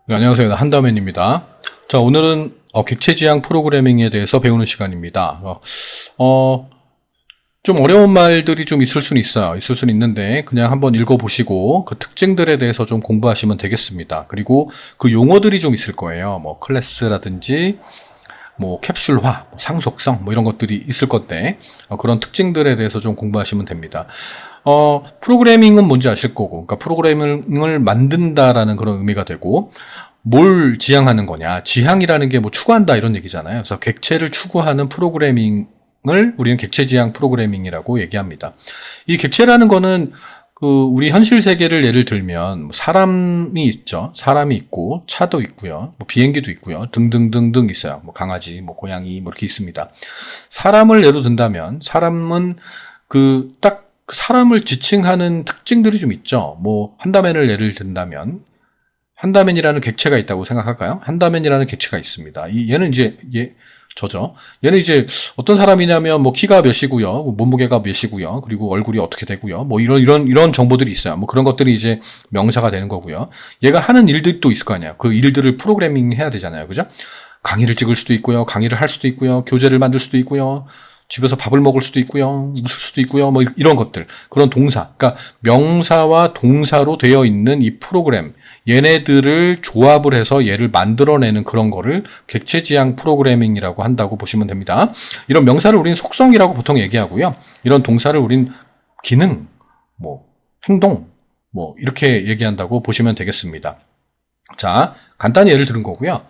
네, 안녕하세요. 한다맨입니다. 자, 오늘은 객체지향 프로그래밍에 대해서 배우는 시간입니다. 좀 어려운 말들이 좀 있을 수는 있어요. 있을 수는 있는데 그냥 한번 읽어보시고 그 특징들에 대해서 좀 공부하시면 되겠습니다. 그리고 그 용어들이 좀 있을 거예요. 뭐 클래스라든지 뭐 캡슐화, 상속성 뭐 이런 것들이 있을 건데 그런 특징들에 대해서 좀 공부하시면 됩니다. 프로그래밍은 뭔지 아실 거고, 그러니까 프로그래밍을 만든다라는 그런 의미가 되고, 뭘 지향하는 거냐. 지향이라는 게 뭐 추구한다 이런 얘기잖아요. 그래서 객체를 추구하는 프로그래밍을 우리는 객체 지향 프로그래밍이라고 얘기합니다. 이 객체라는 거는 우리 현실 세계를 예를 들면 사람이 있죠. 사람이 있고 차도 있고요. 뭐 비행기도 있고요. 등등등등 있어요. 뭐 강아지, 뭐 고양이 뭐 이렇게 있습니다. 사람을 예로 든다면 사람은 딱 사람을 지칭하는 특징들이 좀 있죠. 뭐 한다맨을 예를 든다면 한다맨이라는 객체가 있다고 생각할까요? 한다맨이라는 객체가 있습니다. 얘는 이제 저죠. 얘는 이제 어떤 사람이냐면 뭐 키가 몇이고요, 뭐 몸무게가 몇이고요, 그리고 얼굴이 어떻게 되고요, 뭐 이런 정보들이 있어요. 뭐 그런 것들이 이제 명사가 되는 거고요. 얘가 하는 일들이 또 있을 거 아니에요. 그 일들을 프로그래밍 해야 되잖아요, 그죠? 강의를 찍을 수도 있고요, 강의를 할 수도 있고요, 교재를 만들 수도 있고요. 집에서 밥을 먹을 수도 있고요, 웃을 수도 있고요, 뭐 이런 것들, 그런 동사, 그러니까 명사와 동사로 되어 있는 이 프로그램, 얘네들을 조합을 해서 얘를 만들어내는 그런 거를 객체지향 프로그래밍이라고 한다고 보시면 됩니다. 이런 명사를 우리는 속성이라고 보통 얘기하고요, 이런 동사를 우린 기능, 뭐 행동, 뭐 이렇게 얘기한다고 보시면 되겠습니다. 자, 간단히 예를 들은 거고요.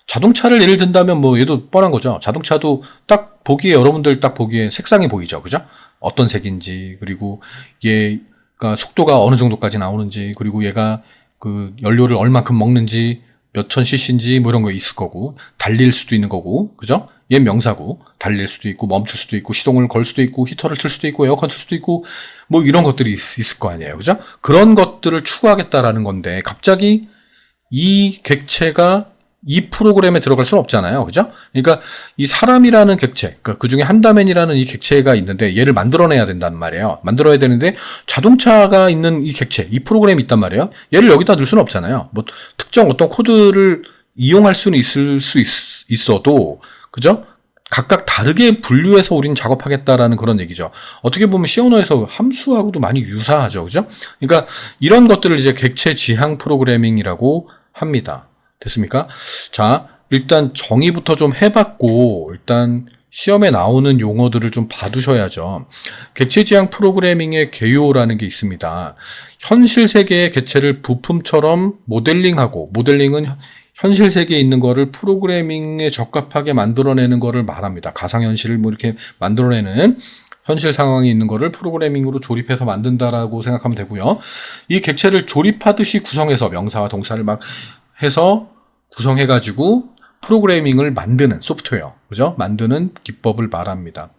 자동차를 예를 든다면 뭐 얘도 뻔한 거죠. 자동차도 딱 보기에 여러분들 딱 보기에 색상이 보이죠. 그죠? 어떤 색인지, 그리고 얘가 속도가 어느 정도까지 나오는지, 그리고 얘가 연료를 얼마큼 먹는지, 몇천 cc인지 뭐 이런 거 있을 거고, 달릴 수도 있는 거고, 그죠? 얘 명사고, 달릴 수도 있고, 멈출 수도 있고, 시동을 걸 수도 있고, 히터를 틀 수도 있고, 에어컨 틀 수도 있고, 뭐 이런 것들이 있을 거 아니에요. 그죠? 그런 것들을 추구하겠다라는 건데, 갑자기 이 객체가 이 프로그램에 들어갈 수는 없잖아요. 그죠? 그러니까 이 사람이라는 객체, 그러니까 그 중에 한다맨이라는 이 객체가 있는데 얘를 만들어내야 된단 말이에요. 만들어야 되는데 자동차가 있는 이 객체, 이 프로그램이 있단 말이에요. 얘를 여기다 넣을 수는 없잖아요. 뭐 특정 어떤 코드를 이용할 수는 있을 수 있어도, 그죠? 각각 다르게 분류해서 우리는 작업하겠다라는 그런 얘기죠. 어떻게 보면 C 언어에서 함수하고도 많이 유사하죠. 그죠? 그러니까 이런 것들을 이제 객체 지향 프로그래밍이라고 합니다. 됐습니까? 자, 일단 정의부터 좀 해봤고, 일단 시험에 나오는 용어들을 좀 봐두셔야죠. 객체지향 프로그래밍의 개요라는 게 있습니다. 현실 세계의 객체를 부품처럼 모델링하고, 모델링은 현실 세계에 있는 거를 프로그래밍에 적합하게 만들어내는 거를 말합니다. 가상현실을 뭐 이렇게 만들어내는 현실 상황이 있는 거를 프로그래밍으로 조립해서 만든다라고 생각하면 되고요. 이 객체를 조립하듯이 구성해서 명사와 동사를 막 해서 구성해가지고 프로그래밍을 만드는 소프트웨어, 그죠? 만드는 기법을 말합니다.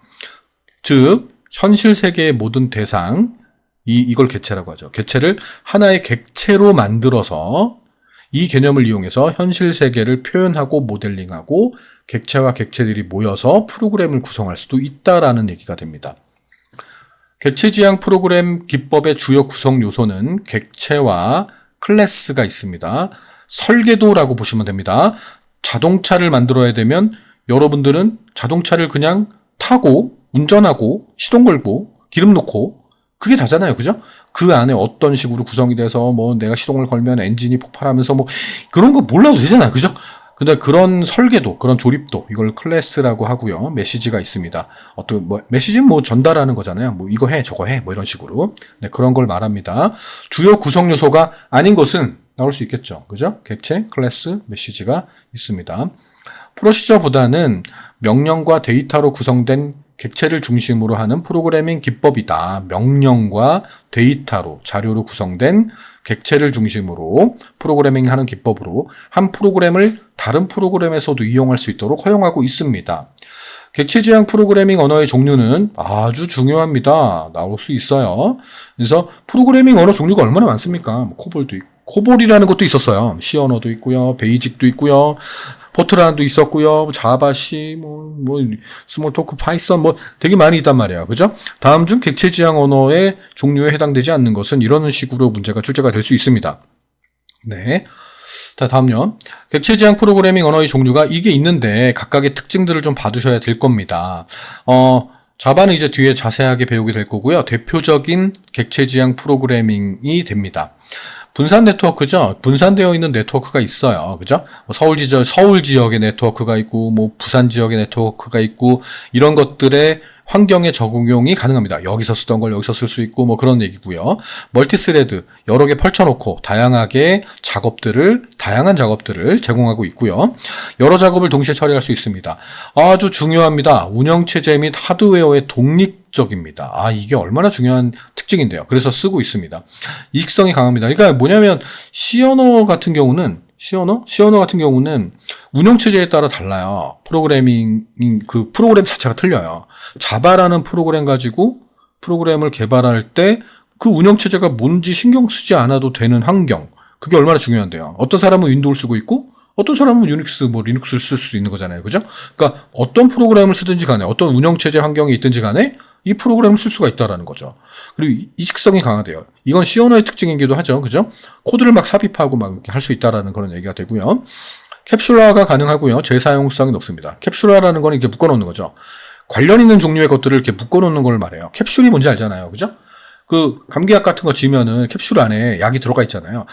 즉, 현실 세계의 모든 대상, 이걸 객체라고 하죠. 객체를 하나의 객체로 만들어서 이 개념을 이용해서 현실 세계를 표현하고 모델링하고 객체와 객체들이 모여서 프로그램을 구성할 수도 있다라는 얘기가 됩니다. 객체지향 프로그램 기법의 주요 구성 요소는 객체와 클래스가 있습니다. 설계도라고 보시면 됩니다. 자동차를 만들어야 되면 여러분들은 자동차를 그냥 타고 운전하고 시동 걸고 기름 넣고 그게 다잖아요. 그죠? 그 안에 어떤 식으로 구성이 돼서 뭐 내가 시동을 걸면 엔진이 폭발하면서 뭐 그런 거 몰라도 되잖아요. 그죠? 근데 그런 설계도, 그런 조립도, 이걸 클래스라고 하고요. 메시지가 있습니다. 메시지는 뭐 전달하는 거잖아요. 뭐 이거 해, 저거 해, 뭐 이런 식으로. 네, 그런 걸 말합니다. 주요 구성 요소가 아닌 것은 나올 수 있겠죠. 그죠? 객체, 클래스, 메시지가 있습니다. 프로시저보다는 명령과 데이터로 구성된 객체를 중심으로 하는 프로그래밍 기법이다. 명령과 데이터로, 자료로 구성된 객체를 중심으로 프로그래밍 하는 기법으로 한 프로그램을 다른 프로그램에서도 이용할 수 있도록 허용하고 있습니다. 객체지향 프로그래밍 언어의 종류는 아주 중요합니다. 나올 수 있어요. 그래서 프로그래밍 언어 종류가 얼마나 많습니까? 뭐 코볼도 있고, 코볼이라는 것도 있었어요. C 언어도 있고요, 베이직도 있고요, 포트란도 있었고요, 자바시, 스몰토크, 파이썬, 되게 많이 있단 말이에요. 그죠? 다음 중 객체지향 언어의 종류에 해당되지 않는 것은 이런 식으로 문제가 출제가 될 수 있습니다. 네. 자, 다음요. 객체지향 프로그래밍 언어의 종류가 이게 있는데 각각의 특징들을 좀 봐두셔야 될 겁니다. 자바는 이제 뒤에 자세하게 배우게 될 거고요. 대표적인 객체지향 프로그래밍이 됩니다. 분산 네트워크죠. 분산되어 있는 네트워크가 있어요. 그죠? 서울 지역의 네트워크가 있고, 부산 지역의 네트워크가 있고, 이런 것들의 환경에 적용이 가능합니다. 여기서 쓰던 걸 여기서 쓸 수 있고, 그런 얘기고요. 멀티스레드, 여러 개 펼쳐놓고, 다양한 작업들을 제공하고 있고요. 여러 작업을 동시에 처리할 수 있습니다. 아주 중요합니다. 운영체제 및 하드웨어의 독립적입니다. 이게 얼마나 중요한 특징인데요. 그래서 쓰고 있습니다. 이식성이 강합니다. 그러니까 뭐냐면, C 언어 같은 경우는 운영체제에 따라 달라요. 프로그램 자체가 틀려요. 자바라는 프로그램 가지고 프로그램을 개발할 때 그 운영체제가 뭔지 신경 쓰지 않아도 되는 환경. 그게 얼마나 중요한데요. 어떤 사람은 윈도우를 쓰고 있고, 어떤 사람은 리눅스를 쓸 수 있는 거잖아요. 그죠? 그러니까 어떤 프로그램을 쓰든지 간에, 어떤 운영체제 환경이 있든지 간에 이 프로그램을 쓸 수가 있다라는 거죠. 그리고 이식성이 강하대요. 이건 C 언어의 특징이기도 하죠. 그죠? 코드를 막 삽입하고 막 할 수 있다라는 그런 얘기가 되고요. 캡슐화가 가능하고요. 재사용성이 높습니다. 캡슐화라는 건 이렇게 묶어놓는 거죠. 관련 있는 종류의 것들을 이렇게 묶어놓는 걸 말해요. 캡슐이 뭔지 알잖아요. 그죠? 그 감기약 같은 거 지면은 캡슐 안에 약이 들어가 있잖아요.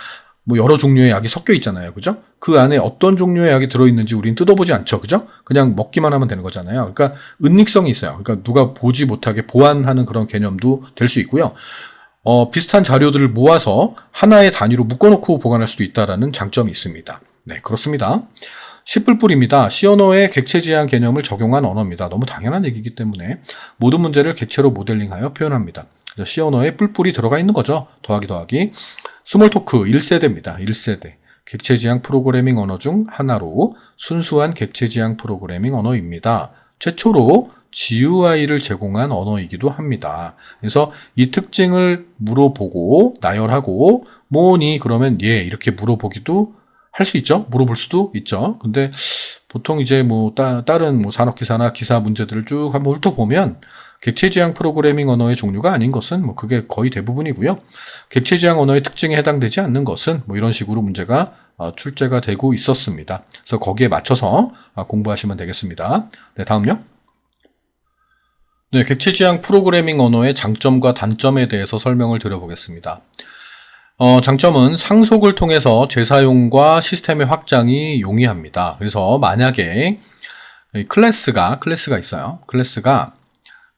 여러 종류의 약이 섞여 있잖아요. 그죠? 그 안에 어떤 종류의 약이 들어있는지 우린 뜯어보지 않죠. 그죠? 그냥 먹기만 하면 되는 거잖아요. 그러니까 은닉성이 있어요. 그러니까 누가 보지 못하게 보완하는 그런 개념도 될 수 있고요. 비슷한 자료들을 모아서 하나의 단위로 묶어놓고 보관할 수도 있다라는 장점이 있습니다. 네, 그렇습니다. C++입니다. C 언어의 객체지향 개념을 적용한 언어입니다. 너무 당연한 얘기이기 때문에 모든 문제를 객체로 모델링하여 표현합니다. 그래서 C 언어에 뿔뿔이 들어가 있는 거죠. 더하기. 스몰토크 1세대입니다. 1세대. 객체지향 프로그래밍 언어 중 하나로 순수한 객체지향 프로그래밍 언어입니다. 최초로 GUI를 제공한 언어이기도 합니다. 그래서 이 특징을 물어보고 나열하고 뭐니 그러면 이렇게 물어보기도 할 수 있죠. 물어볼 수도 있죠. 근데 보통 이제 다른 산업기사나 기사 문제들을 쭉 한번 훑어보면 객체지향 프로그래밍 언어의 종류가 아닌 것은 그게 거의 대부분이고요. 객체지향 언어의 특징에 해당되지 않는 것은 이런 식으로 문제가 출제가 되고 있었습니다. 그래서 거기에 맞춰서 공부하시면 되겠습니다. 네, 다음요. 네, 객체지향 프로그래밍 언어의 장점과 단점에 대해서 설명을 드려보겠습니다. 장점은 상속을 통해서 재사용과 시스템의 확장이 용이합니다. 그래서 만약에 클래스가 있어요. 클래스가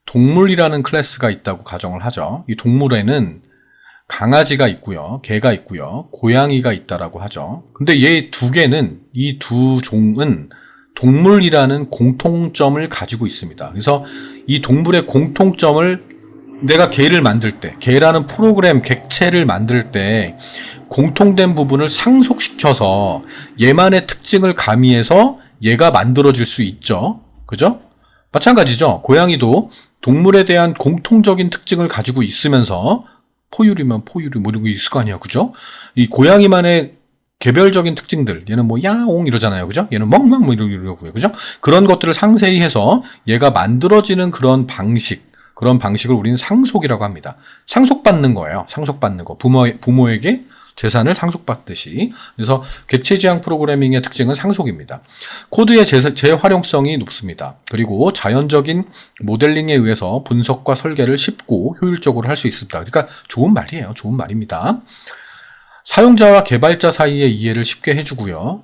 동물이라는 클래스가 있다고 가정을 하죠. 이 동물에는 강아지가 있고요, 개가 있고요, 고양이가 있다라고 하죠. 근데 이 두 종은 동물이라는 공통점을 가지고 있습니다. 그래서 이 동물의 공통점을 내가 개를 만들 때, 개라는 프로그램 객체를 만들 때 공통된 부분을 상속시켜서 얘만의 특징을 가미해서 얘가 만들어질 수 있죠. 그죠? 마찬가지죠. 고양이도 동물에 대한 공통적인 특징을 가지고 있으면서 포유류면 포유류 이런 게 있을 거 아니야. 그죠? 이 고양이만의 개별적인 특징들, 얘는 야옹 이러잖아요. 그죠? 얘는 멍멍 이러고요. 그죠? 그런 것들을 상세히 해서 얘가 만들어지는 그런 방식을 우리는 상속이라고 합니다. 상속받는 거예요. 상속받는 거. 부모에게 재산을 상속받듯이. 그래서 객체지향 프로그래밍의 특징은 상속입니다. 코드의 재활용성이 높습니다. 그리고 자연적인 모델링에 의해서 분석과 설계를 쉽고 효율적으로 할 수 있습니다. 그러니까 좋은 말이에요. 좋은 말입니다. 사용자와 개발자 사이의 이해를 쉽게 해주고요.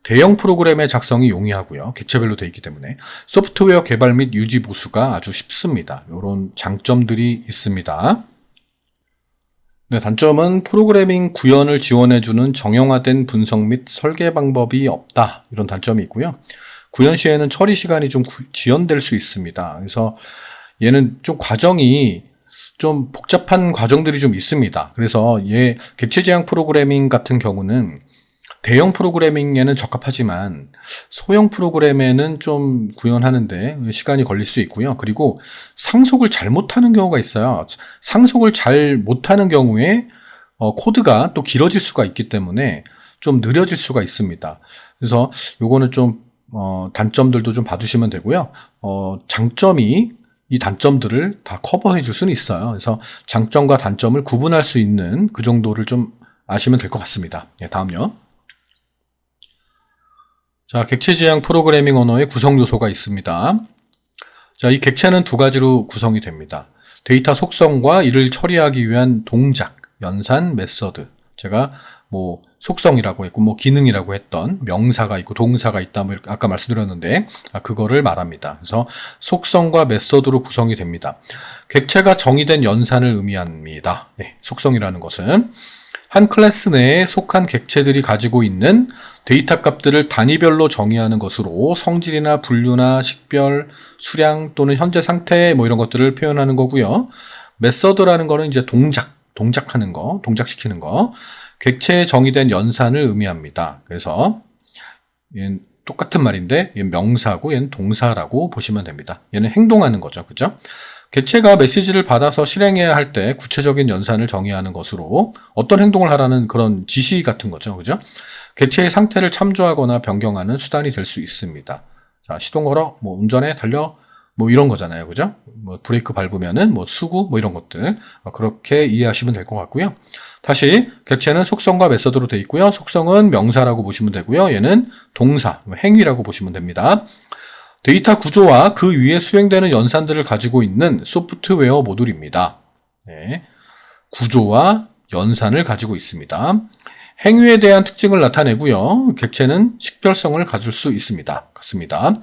대형 프로그램의 작성이 용이하고요. 객체별로 되어 있기 때문에 소프트웨어 개발 및 유지 보수가 아주 쉽습니다. 이런 장점들이 있습니다. 네, 단점은 프로그래밍 구현을 지원해주는 정형화된 분석 및 설계 방법이 없다. 이런 단점이 있고요. 구현 시에는 처리 시간이 좀 지연될 수 있습니다. 그래서 얘는 좀 과정이 좀 복잡한 과정들이 좀 있습니다. 그래서 객체지향 프로그래밍 같은 경우는 대형 프로그래밍에는 적합하지만 소형 프로그램에는 좀 구현하는데 시간이 걸릴 수 있고요. 그리고 상속을 잘못하는 경우가 있어요. 상속을 잘 못하는 경우에 코드가 또 길어질 수가 있기 때문에 좀 느려질 수가 있습니다. 그래서 요거는 좀 단점들도 좀 봐주시면 되고요. 장점이 이 단점들을 다 커버해 줄 수는 있어요. 그래서 장점과 단점을 구분할 수 있는 그 정도를 좀 아시면 될 것 같습니다. 네, 다음요. 자, 객체 지향 프로그래밍 언어의 구성 요소가 있습니다. 자, 이 객체는 두 가지로 구성이 됩니다. 데이터 속성과 이를 처리하기 위한 동작, 연산, 메서드. 제가 속성이라고 했고, 기능이라고 했던 명사가 있고, 동사가 있다, 이렇게 아까 말씀드렸는데, 그거를 말합니다. 그래서 속성과 메서드로 구성이 됩니다. 객체가 정의된 연산을 의미합니다. 네, 속성이라는 것은 한 클래스 내에 속한 객체들이 가지고 있는 데이터 값들을 단위별로 정의하는 것으로 성질이나 분류나 식별, 수량 또는 현재 상태 이런 것들을 표현하는 거고요. 메서드라는 거는 이제 동작하는 거, 동작시키는 거. 객체에 정의된 연산을 의미합니다. 그래서 얘는 똑같은 말인데 얘는 명사고 얘는 동사라고 보시면 됩니다. 얘는 행동하는 거죠. 그죠? 객체가 메시지를 받아서 실행해야 할 때 구체적인 연산을 정의하는 것으로 어떤 행동을 하라는 그런 지시 같은 거죠. 그죠? 객체의 상태를 참조하거나 변경하는 수단이 될 수 있습니다. 자, 시동 걸어, 운전해, 달려, 이런 거잖아요. 그죠? 브레이크 밟으면은, 수구, 이런 것들. 그렇게 이해하시면 될 것 같고요. 다시, 객체는 속성과 메서드로 되어 있고요. 속성은 명사라고 보시면 되고요. 얘는 동사, 행위라고 보시면 됩니다. 데이터 구조와 그 위에 수행되는 연산들을 가지고 있는 소프트웨어 모듈입니다. 네. 구조와 연산을 가지고 있습니다. 행위에 대한 특징을 나타내고요. 객체는 식별성을 가질 수 있습니다. 같습니다.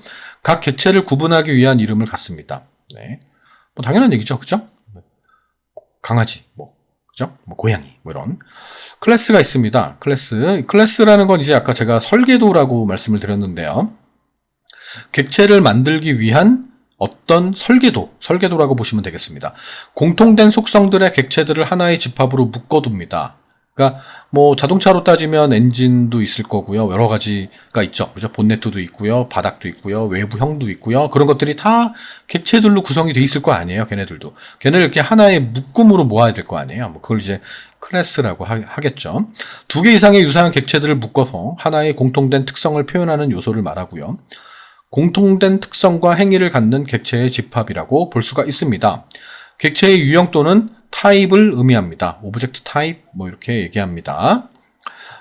각 객체를 구분하기 위한 이름을 갖습니다. 네. 당연한 얘기죠. 그죠? 강아지, 그죠? 고양이, 이런. 클래스가 있습니다. 클래스라는 건 이제 아까 제가 설계도라고 말씀을 드렸는데요. 객체를 만들기 위한 어떤 설계도라고 보시면 되겠습니다. 공통된 속성들의 객체들을 하나의 집합으로 묶어둡니다. 그러니까 자동차로 따지면 엔진도 있을 거고요. 여러 가지가 있죠. 그죠? 본네트도 있고요. 바닥도 있고요. 외부형도 있고요. 그런 것들이 다 객체들로 구성이 돼 있을 거 아니에요. 걔네들도. 걔네를 이렇게 하나의 묶음으로 모아야 될 거 아니에요. 그걸 이제 클래스라고 하겠죠. 2개 이상의 유사한 객체들을 묶어서 하나의 공통된 특성을 표현하는 요소를 말하고요. 공통된 특성과 행위를 갖는 객체의 집합이라고 볼 수가 있습니다. 객체의 유형 또는 타입을 의미합니다. 오브젝트 타입 이렇게 얘기합니다.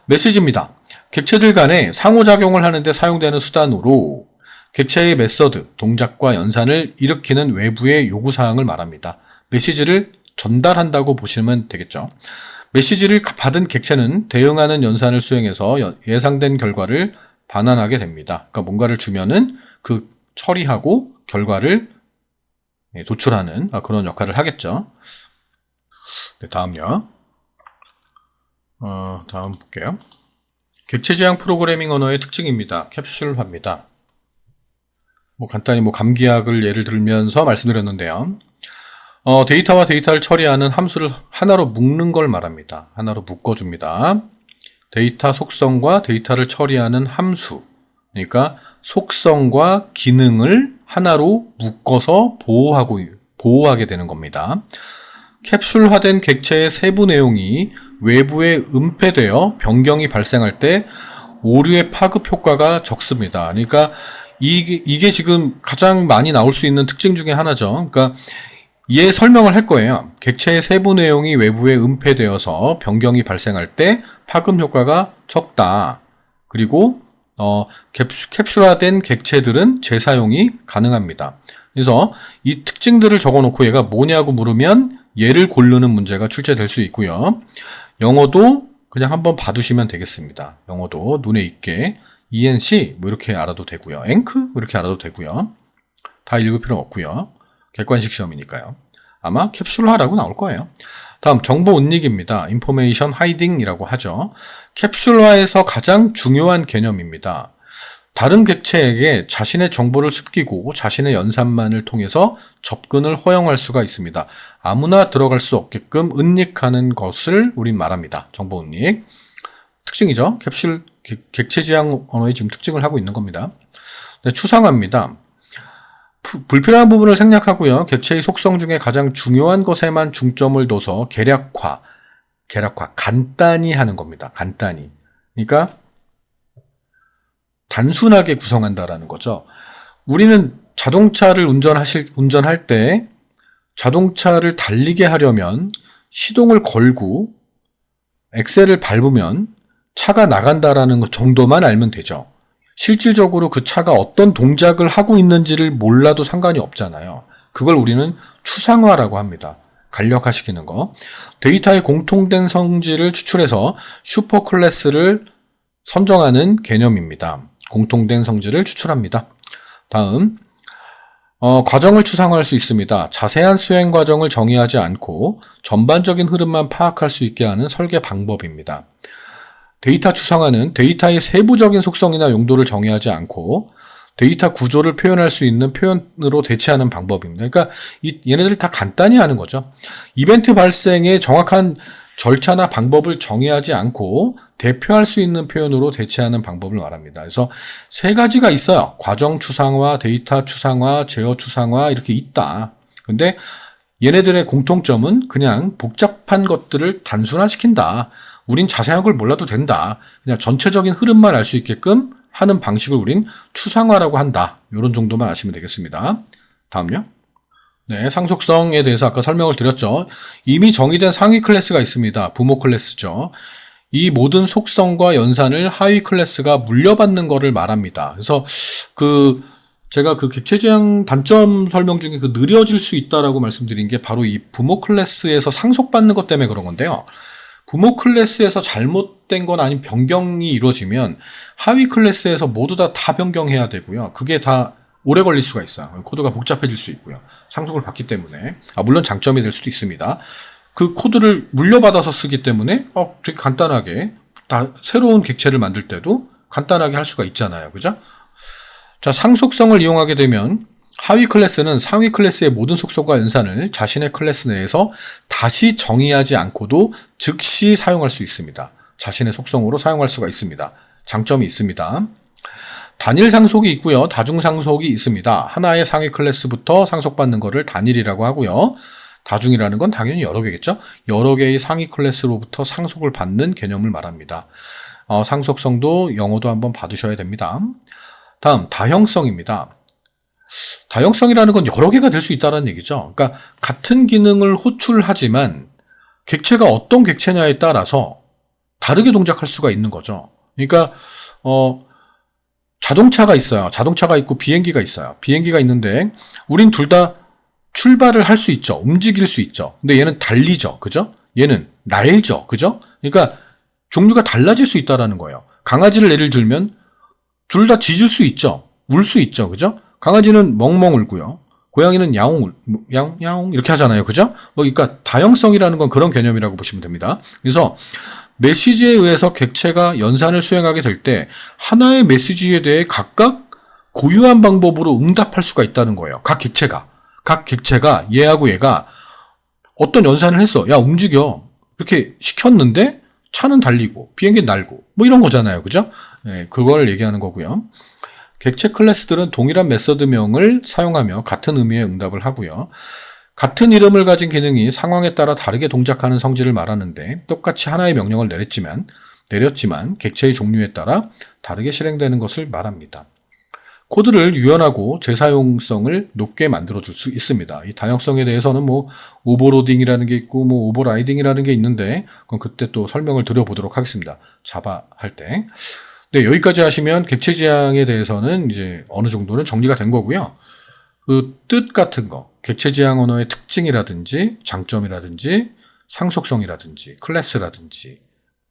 메시지입니다. 객체들 간에 상호작용을 하는데 사용되는 수단으로 객체의 메서드, 동작과 연산을 일으키는 외부의 요구사항을 말합니다. 메시지를 전달한다고 보시면 되겠죠. 메시지를 받은 객체는 대응하는 연산을 수행해서 예상된 결과를 반환하게 됩니다. 그러니까 뭔가를 주면은 그 처리하고 결과를 도출하는 그런 역할을 하겠죠. 네, 다음요. 다음 볼게요. 객체 지향 프로그래밍 언어의 특징입니다. 캡슐화입니다. 간단히 감기약을 예를 들면서 말씀드렸는데요. 데이터와 데이터를 처리하는 함수를 하나로 묶는 걸 말합니다. 하나로 묶어줍니다. 데이터 속성과 데이터를 처리하는 함수, 그러니까 속성과 기능을 하나로 묶어서 보호하게 되는 겁니다. 캡슐화된 객체의 세부 내용이 외부에 은폐되어 변경이 발생할 때 오류의 파급 효과가 적습니다. 그러니까 이게 지금 가장 많이 나올 수 있는 특징 중에 하나죠. 그러니까 얘 설명을 할 거예요. 객체의 세부 내용이 외부에 은폐되어서 변경이 발생할 때 파급 효과가 적다. 그리고 캡슐화된 객체들은 재사용이 가능합니다. 그래서 이 특징들을 적어놓고 얘가 뭐냐고 물으면 얘를 고르는 문제가 출제될 수 있고요. 영어도 그냥 한번 봐두시면 되겠습니다. 영어도 눈에 익게 ENC 이렇게 알아도 되고요. 앵크 이렇게 알아도 되고요. 다 읽을 필요는 없고요. 객관식 시험이니까요. 아마 캡슐화라고 나올 거예요. 다음 정보 은닉입니다. 인포메이션 하이딩이라고 하죠. 캡슐화에서 가장 중요한 개념입니다. 다른 객체에게 자신의 정보를 숨기고 자신의 연산만을 통해서 접근을 허용할 수가 있습니다. 아무나 들어갈 수 없게끔 은닉하는 것을 우린 말합니다. 정보 은닉. 특징이죠. 객체 지향 언어의 지금 특징을 하고 있는 겁니다. 네, 추상화입니다. 불필요한 부분을 생략하고요. 객체의 속성 중에 가장 중요한 것에만 중점을 둬서 개략화, 간단히 하는 겁니다. 간단히. 그러니까 단순하게 구성한다라는 거죠. 우리는 자동차를 운전할 때 자동차를 달리게 하려면 시동을 걸고 엑셀을 밟으면 차가 나간다라는 것 정도만 알면 되죠. 실질적으로 그 차가 어떤 동작을 하고 있는지를 몰라도 상관이 없잖아요. 그걸 우리는 추상화라고 합니다. 간략화시키는 거. 데이터의 공통된 성질을 추출해서 슈퍼클래스를 선정하는 개념입니다. 공통된 성질을 추출합니다. 다음, 과정을 추상화할 수 있습니다. 자세한 수행 과정을 정의하지 않고 전반적인 흐름만 파악할 수 있게 하는 설계 방법입니다. 데이터 추상화는 데이터의 세부적인 속성이나 용도를 정의하지 않고 데이터 구조를 표현할 수 있는 표현으로 대체하는 방법입니다. 그러니까 얘네들 다 간단히 하는 거죠. 이벤트 발생의 정확한 절차나 방법을 정의하지 않고 대표할 수 있는 표현으로 대체하는 방법을 말합니다. 그래서 세 가지가 있어요. 과정 추상화, 데이터 추상화, 제어 추상화 이렇게 있다. 근데 얘네들의 공통점은 그냥 복잡한 것들을 단순화시킨다. 우린 자세한 걸 몰라도 된다. 그냥 전체적인 흐름만 알 수 있게끔 하는 방식을 우린 추상화라고 한다. 이런 정도만 아시면 되겠습니다. 다음요. 네, 상속성에 대해서 아까 설명을 드렸죠. 이미 정의된 상위 클래스가 있습니다. 부모 클래스죠. 이 모든 속성과 연산을 하위 클래스가 물려받는 거를 말합니다. 그래서 제가 객체지향 단점 설명 중에 느려질 수 있다라고 말씀드린 게 바로 이 부모 클래스에서 상속받는 것 때문에 그런 건데요. 부모 클래스에서 잘못된 건 아닌 변경이 이루어지면 하위 클래스에서 모두 다 변경해야 되고요. 그게 다 오래 걸릴 수가 있어요. 코드가 복잡해질 수 있고요. 상속을 받기 때문에. 물론 장점이 될 수도 있습니다. 그 코드를 물려받아서 쓰기 때문에 되게 간단하게 새로운 객체를 만들 때도 간단하게 할 수가 있잖아요. 그죠? 자, 상속성을 이용하게 되면 하위 클래스는 상위 클래스의 모든 속성과 연산을 자신의 클래스 내에서 다시 정의하지 않고도 즉시 사용할 수 있습니다. 자신의 속성으로 사용할 수가 있습니다. 장점이 있습니다. 단일 상속이 있고요. 다중 상속이 있습니다. 하나의 상위 클래스부터 상속받는 것을 단일이라고 하고요. 다중이라는 건 당연히 여러 개겠죠. 여러 개의 상위 클래스로부터 상속을 받는 개념을 말합니다. 상속성도 영어도 한번 봐두셔야 됩니다. 다음, 다형성입니다. 다형성이라는 건 여러 개가 될 수 있다는 얘기죠. 그러니까 같은 기능을 호출하지만 객체가 어떤 객체냐에 따라서 다르게 동작할 수가 있는 거죠. 그러니까 자동차가 있어요. 자동차가 있고 비행기가 있어요. 비행기가 있는데 우린 둘 다 출발을 할 수 있죠. 움직일 수 있죠. 근데 얘는 달리죠. 그죠? 얘는 날죠. 그죠? 그러니까 종류가 달라질 수 있다는 거예요. 강아지를 예를 들면 둘 다 짖을 수 있죠. 울 수 있죠. 그죠? 강아지는 멍멍 울고요. 고양이는 야옹 이렇게 하잖아요. 그죠? 그러니까 다형성이라는 건 그런 개념이라고 보시면 됩니다. 그래서 메시지에 의해서 객체가 연산을 수행하게 될 때 하나의 메시지에 대해 각각 고유한 방법으로 응답할 수가 있다는 거예요. 각 객체가 얘하고 얘가 어떤 연산을 했어. 야, 움직여. 이렇게 시켰는데 차는 달리고 비행기는 날고 이런 거잖아요. 그죠? 네, 그걸 얘기하는 거고요. 객체 클래스들은 동일한 메서드명을 사용하며 같은 의미의 응답을 하고요. 같은 이름을 가진 기능이 상황에 따라 다르게 동작하는 성질을 말하는데 똑같이 하나의 명령을 내렸지만 객체의 종류에 따라 다르게 실행되는 것을 말합니다. 코드를 유연하고 재사용성을 높게 만들어줄 수 있습니다. 이 다형성에 대해서는 오버로딩이라는 게 있고 오버라이딩이라는 게 있는데 그건 그때 또 설명을 드려보도록 하겠습니다. 자바 할 때. 네, 여기까지 하시면 객체 지향에 대해서는 이제 어느 정도는 정리가 된 거고요. 그 뜻 같은 거, 객체 지향 언어의 특징이라든지 장점이라든지 상속성이라든지 클래스라든지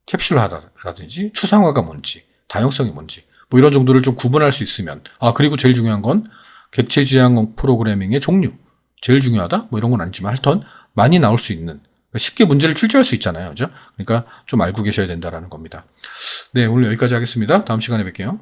캡슐화라든지 추상화가 뭔지 다형성이 뭔지 이런 정도를 좀 구분할 수 있으면 그리고 제일 중요한 건 객체 지향 프로그래밍의 종류 제일 중요하다? 이런 건 아니지만 하여튼 많이 나올 수 있는 쉽게 문제를 출제할 수 있잖아요. 그죠? 그러니까 좀 알고 계셔야 된다라는 겁니다. 네, 오늘 여기까지 하겠습니다. 다음 시간에 뵐게요.